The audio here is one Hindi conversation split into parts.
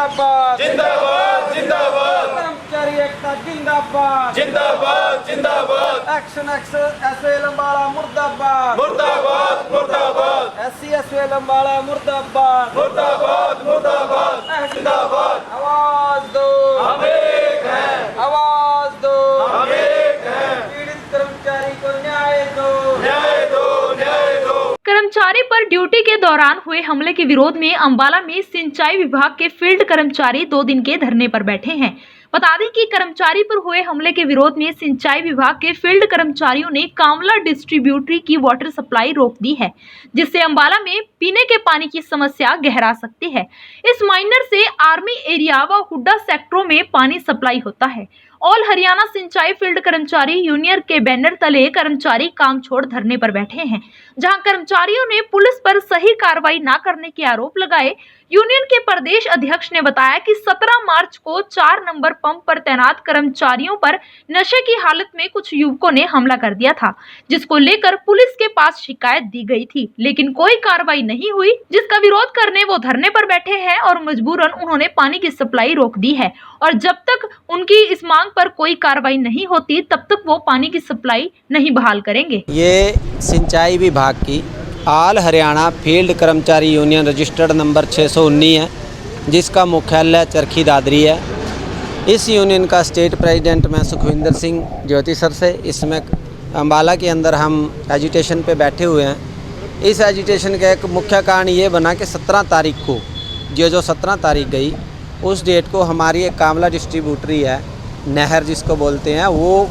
जिंदाबाद जिंदाबाद जिंदाबाद कर्मचारी एकता जिंदाबाद जिंदाबाद जिंदाबाद एक्शन एसएल अम्बाला मुर्दाबाद मुर्दाबाद मुर्दाबाद एससी एसएल अम्बाला मुर्दाबाद मुर्दाबाद मुर्दाबाद जिंदाबाद आवाज दो हम एक हैं आवाज दो हम एक हैं पीड़ित कर्मचारी को न्याय दो न्याय दो न्याय दो। कर्मचारी पर ड्यूटी के दौरान हुए हमले के विरोध में अंबाला में सिंचाई विभाग के फील्ड कर्मचारी 2 दिन के धरने पर बैठे हैं। बता दें कि कर्मचारी पर हुए हमले के विरोध में सिंचाई विभाग के फील्ड कर्मचारियों ने कामला डिस्ट्रीब्यूटरी की वाटर सप्लाई रोक दी है, जिससे अंबाला में पीने के पानी की समस्या गहरा सकती है। इस माइनर से आर्मी एरिया व हुड्डा सेक्टरों में पानी सप्लाई होता है। ऑल हरियाणा सिंचाई फील्ड कर्मचारी यूनियन के बैनर तले कर्मचारी काम छोड़ धरने पर बैठे हैं, जहां कर्मचारियों ने पुलिस पर सही कार्रवाई न करने के आरोप लगाए। यूनियन के प्रदेश अध्यक्ष ने बताया कि 17 मार्च को 4 नंबर पंप पर तैनात कर्मचारियों पर नशे की हालत में कुछ युवकों ने हमला कर दिया था, जिसको लेकर पुलिस के पास शिकायत दी गई थी, लेकिन कोई कार्रवाई नहीं हुई, जिसका विरोध करने वो धरने पर बैठे हैं और मजबूरन उन्होंने पानी की सप्लाई रोक दी है। और जब तक उनकी इस मांग पर कोई कार्रवाई नहीं होती तब तक वो पानी की सप्लाई नहीं बहाल करेंगे। ये सिंचाई विभाग की ऑल हरियाणा फील्ड कर्मचारी यूनियन रजिस्टर्ड नंबर 619 है, जिसका मुख्यालय चरखी दादरी है। इस यूनियन का स्टेट प्रेसिडेंट मैं सुखविंदर सिंह ज्योति सर से इसमें अंबाला के अंदर हम एजिटेशन पे बैठे हुए हैं। इस एजिटेशन का एक मुख्य कारण ये बना कि 17 तारीख को जो 17 तारीख गई उस डेट को हमारी एक कामला डिस्ट्रीब्यूटरी है, नहर जिसको बोलते हैं, वो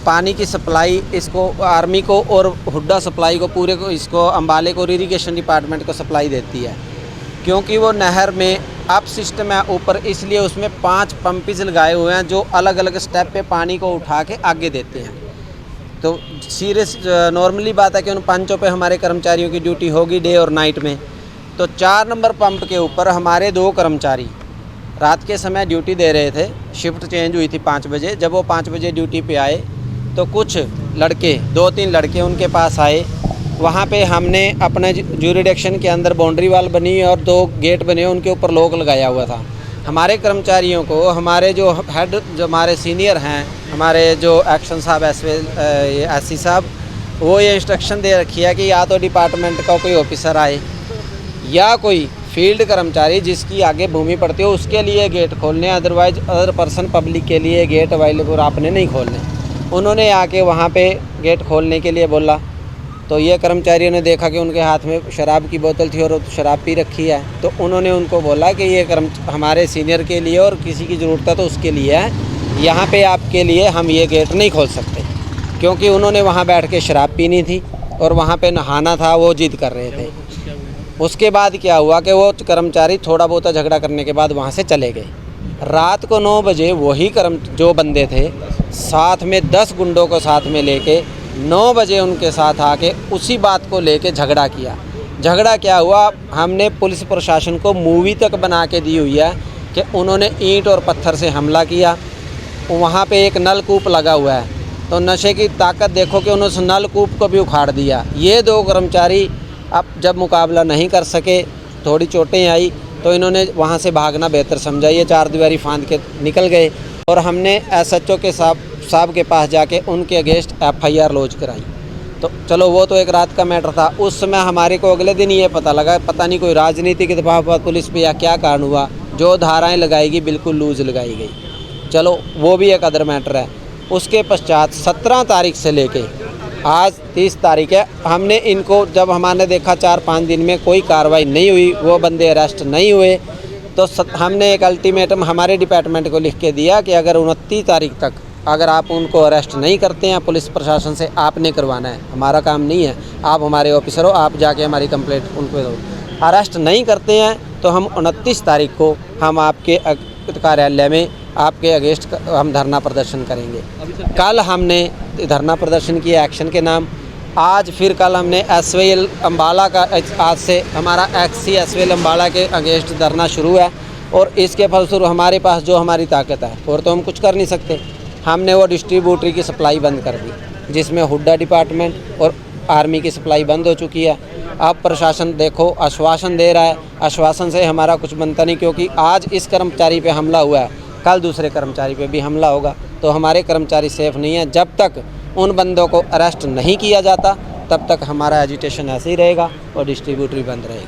पानी की सप्लाई इसको आर्मी को और हुड्डा सप्लाई को पूरे को इसको अंबाले को इरिगेशन डिपार्टमेंट को सप्लाई देती है। क्योंकि वो नहर में अप सिस्टम है ऊपर, इसलिए उसमें 5 पंपिज लगाए हुए हैं जो अलग अलग स्टेप पे पानी को उठा के आगे देते हैं। तो सीरियस नॉर्मली बात है कि उन पंचों पे हमारे कर्मचारियों की ड्यूटी होगी डे और नाइट में। तो 4 नंबर पंप के ऊपर हमारे 2 कर्मचारी रात के समय ड्यूटी दे रहे थे। शिफ्ट चेंज हुई थी 5 बजे। जब वो 5 बजे ड्यूटी पे आए तो कुछ लड़के 2-3 लड़के उनके पास आए। वहाँ पे हमने अपने ज्यूरिडिक्शन के अंदर बाउंड्री वाल बनी और 2 गेट बने, उनके ऊपर लॉक लगाया हुआ था। हमारे कर्मचारियों को हमारे जो हेड जो हमारे सीनियर हैं, हमारे जो एक्शन साहब एससी साहब, वो ये इंस्ट्रक्शन दे रखी है कि या तो डिपार्टमेंट का कोई ऑफिसर आए या कोई फील्ड कर्मचारी जिसकी आगे भूमि पड़ती हो उसके लिए गेट खोलने, अदरवाइज अदर पर्सन पब्लिक के लिए गेट अवेलेबल आपने नहीं खोलने। उन्होंने आके वहाँ पे गेट खोलने के लिए बोला तो ये कर्मचारियों ने देखा कि उनके हाथ में शराब की बोतल थी और शराब पी रखी है। तो उन्होंने उनको बोला कि ये हमारे सीनियर के लिए और किसी की ज़रूरत है तो उसके लिए है, यहाँ पे आपके लिए हम ये गेट नहीं खोल सकते। क्योंकि उन्होंने वहाँ बैठ के शराब पीनी थी और वहाँ पे नहाना था, वो जिद कर रहे थे। उसके बाद क्या हुआ कि वो कर्मचारी थोड़ा बहुत झगड़ा करने के बाद वहाँ से चले गए। रात को 9 बजे वही जो बंदे थे साथ में 10 गुंडों को साथ में लेके 9 बजे उनके साथ आके उसी बात को लेके झगड़ा किया। झगड़ा क्या हुआ, हमने पुलिस प्रशासन को मूवी तक बना के दी हुई है कि उन्होंने ईंट और पत्थर से हमला किया। वहाँ पे एक नलकूप लगा हुआ है, तो नशे की ताकत देखो कि उन्होंने उस नलकूप को भी उखाड़ दिया। ये 2 कर्मचारी अब जब मुकाबला नहीं कर सके, थोड़ी चोटें आई तो इन्होंने वहाँ से भागना बेहतर समझा। ये 4 दीवारी फांद के निकल गए और हमने एसएचओ के साहब के पास जाके उनके अगेंस्ट FIR लॉन्च कराई। तो चलो वो तो एक रात का मैटर था। उस समय हमारे को अगले दिन ये पता लगा, पता नहीं कोई राजनीति के दबाव पर पुलिस पे या क्या कारण हुआ, जो धाराएँ लगाएगी बिल्कुल लूज लगाई गई। चलो वो भी एक अदर मैटर है। उसके पश्चात 17 तारीख से लेके आज 30 तारीख है, हमने इनको जब हमारे देखा 4-5 दिन में कोई कार्रवाई नहीं हुई, वो बंदे अरेस्ट नहीं हुए, तो हमने एक अल्टीमेटम हमारे डिपार्टमेंट को लिख के दिया कि अगर 29 तारीख तक अगर आप उनको अरेस्ट नहीं करते हैं, पुलिस प्रशासन से आपने करवाना है, हमारा काम नहीं है। आप हमारे ऑफिसर हो, आप जाके हमारी कंप्लेंट उनको दो। अरेस्ट नहीं करते हैं तो हम 29 तारीख को हम आपके कार्यालय में आपके अगेंस्ट हम धरना प्रदर्शन करेंगे। कल हमने धरना प्रदर्शन किया एक्शन के नाम। आज फिर कल हमने SVL अम्बाला का, आज से हमारा XC SVL अम्बाला के अगेंस्ट धरना शुरू है। और इसके फलस्वरूप हमारे पास जो हमारी ताकत है और तो हम कुछ कर नहीं सकते, हमने वो डिस्ट्रीब्यूटरी की सप्लाई बंद कर दी, जिसमें हुड्डा डिपार्टमेंट और आर्मी की सप्लाई बंद हो चुकी है। अब प्रशासन देखो आश्वासन दे रहा है, आश्वासन से हमारा कुछ बनता नहीं, क्योंकि आज इस कर्मचारी पे हमला हुआ है, कल दूसरे कर्मचारी पे भी हमला होगा, तो हमारे कर्मचारी सेफ नहीं है। जब तक उन बंदों को अरेस्ट नहीं किया जाता तब तक हमारा एजिटेशन ऐसे ही रहेगा और डिस्ट्रीब्यूटरी बंद रहेगी।